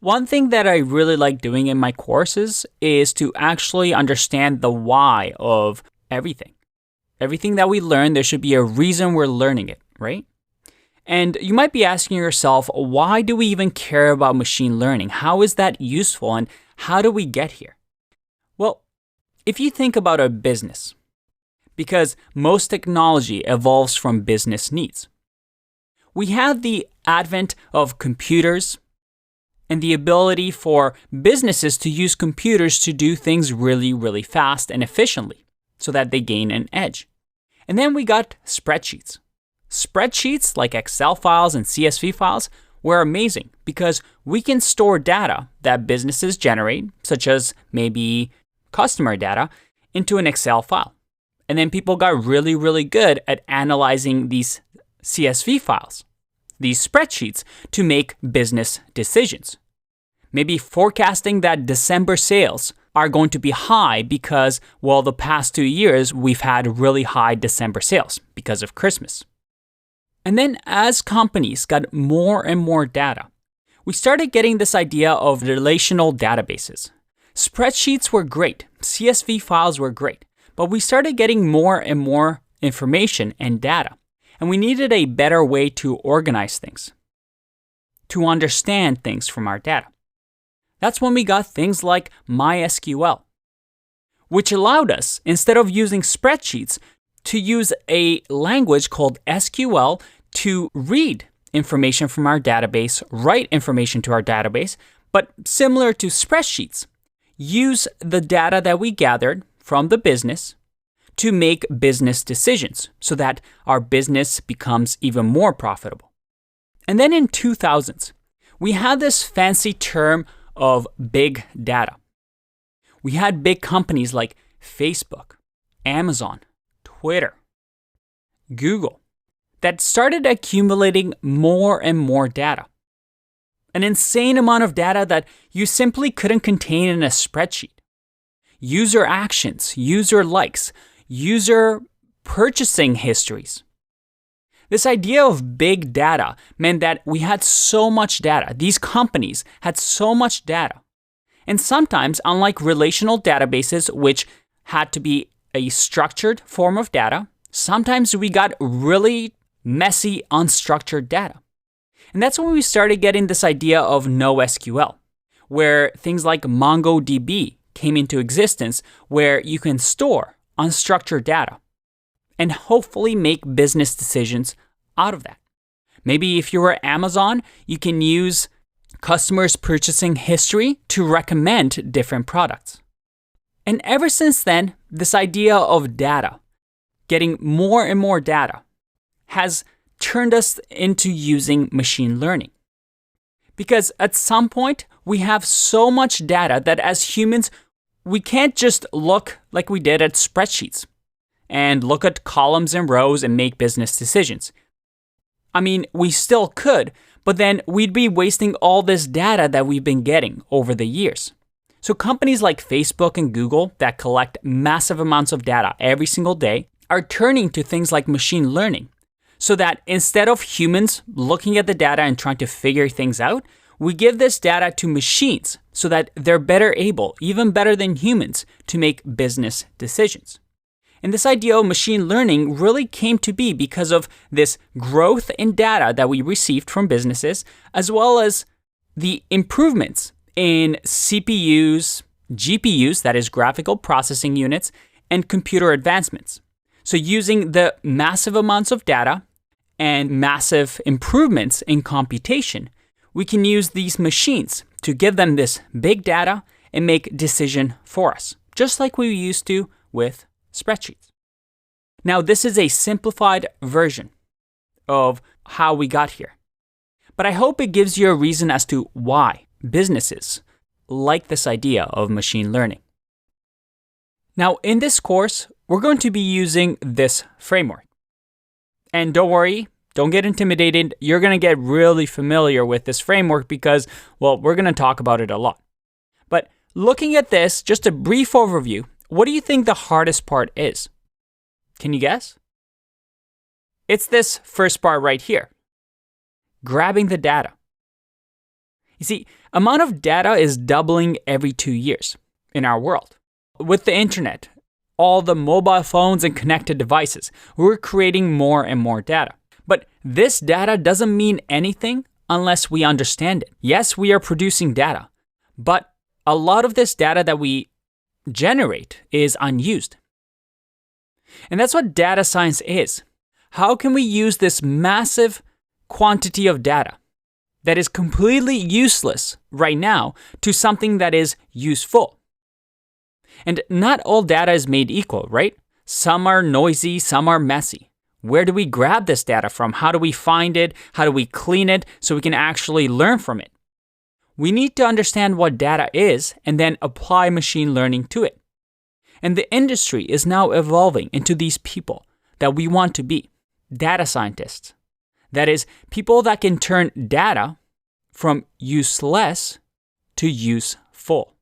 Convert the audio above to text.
One thing that I really like doing in my courses is to actually understand the why of everything. Everything that we learn, there should be a reason we're learning it, right? And you might be asking yourself, why do we even care about machine learning? How is that useful and how do we get here? Well, if you think about a business, because most technology evolves from business needs. We have the advent of computers and the ability for businesses to use computers to do things really, really fast and efficiently so that they gain an edge. And then we got spreadsheets. Spreadsheets like Excel files and CSV files were amazing because we can store data that businesses generate, such as maybe customer data, into an Excel file. And then people got really, really good at analyzing these CSV files, these spreadsheets, to make business decisions. Maybe forecasting that December sales are going to be high because, well, the past 2 years we've had really high December sales because of Christmas. And then as companies got more and more data, we started getting this idea of relational databases. Spreadsheets were great, CSV files were great, but we started getting more and more information and data. And we needed a better way to organize things, to understand things from our data. That's when we got things like MySQL, which allowed us, instead of using spreadsheets, to use a language called SQL to read information from our database, write information to our database, but similar to spreadsheets, use the data that we gathered from the business to make business decisions so that our business becomes even more profitable. And then in 2000s, we had this fancy term of big data. We had big companies like Facebook, Amazon, Twitter, Google that started accumulating more and more data. An insane amount of data that you simply couldn't contain in a spreadsheet. User actions, user likes, user purchasing histories. This idea of big data meant that we had so much data. These companies had so much data. And sometimes, unlike relational databases, which had to be a structured form of data, sometimes we got really messy, unstructured data. And that's when we started getting this idea of NoSQL, where things like MongoDB came into existence, where you can store unstructured data and hopefully make business decisions out of that. Maybe if you were Amazon, you can use customers' purchasing history to recommend different products. And ever since then, this idea of data, getting more and more data, has turned us into using machine learning. Because at some point, we have so much data that as humans, we can't just look like we did at spreadsheets and look at columns and rows and make business decisions. I mean, we still could, but then we'd be wasting all this data that we've been getting over the years. So companies like Facebook and Google that collect massive amounts of data every single day are turning to things like machine learning so that instead of humans looking at the data and trying to figure things out, we give this data to machines so that they're better able, even better than humans, to make business decisions. And this idea of machine learning really came to be because of this growth in data that we received from businesses, as well as the improvements in CPUs, GPUs, that is graphical processing units, and computer advancements. So using the massive amounts of data and massive improvements in computation, we can use these machines to give them this big data and make decision for us, just like we used to with spreadsheets. Now, this is a simplified version of how we got here, but I hope it gives you a reason as to why businesses like this idea of machine learning. Now, in this course, we're going to be using this framework. And don't worry, don't get intimidated. You're going to get really familiar with this framework because, well, we're going to talk about it a lot. But looking at this, just a brief overview, what do you think the hardest part is? Can you guess? It's this first part right here, grabbing the data. You see, amount of data is doubling every 2 years in our world. With the internet, all the mobile phones and connected devices, we're creating more and more data. But this data doesn't mean anything unless we understand it. Yes, we are producing data, but a lot of this data that we generate is unused. And that's what data science is. How can we use this massive quantity of data that is completely useless right now to something that is useful? And not all data is made equal, right? Some are noisy, some are messy. Where do we grab this data from? How do we find it? How do we clean it so we can actually learn from it? We need to understand what data is and then apply machine learning to it. And the industry is now evolving into these people that we want to be, data scientists. That is, people that can turn data from useless to useful.